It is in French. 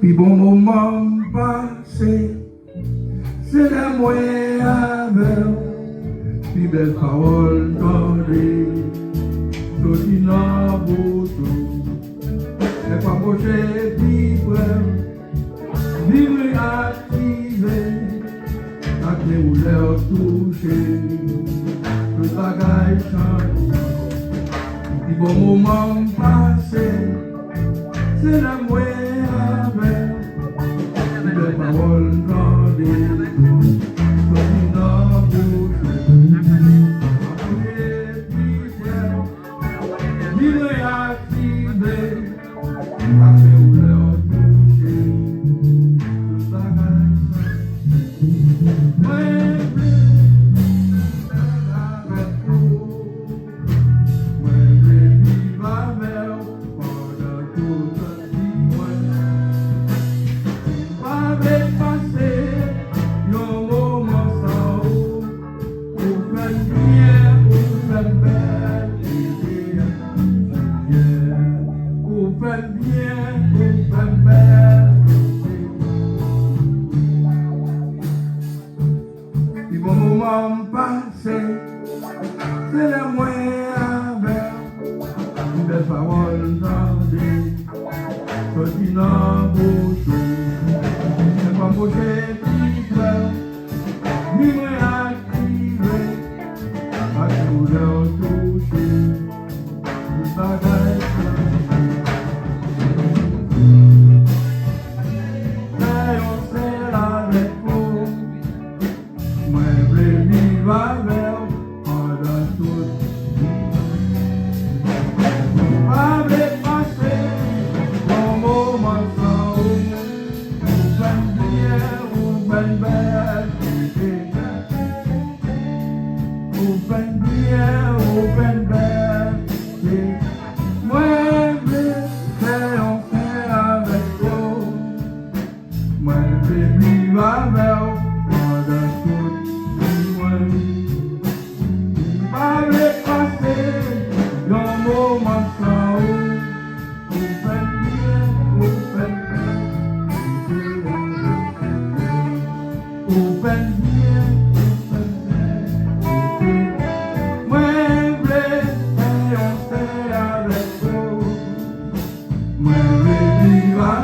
Puis bon moment passé, c'est la moyenne avec, puis belle parole tendée, tout dans bouton, n'est pas bouché, vivre activé, à clé ou l'air touché, tout bagaille change. Puis bon moment passé, c'est la moyenne avec, puis belle parole tendée, tout dans bouton. Passé, c'est le moyen avec une belle parole tendue, sortie dans bouche, c'est pas boucher qui pleure, ni réactivé, à couleur touchée, tout bagaille Viva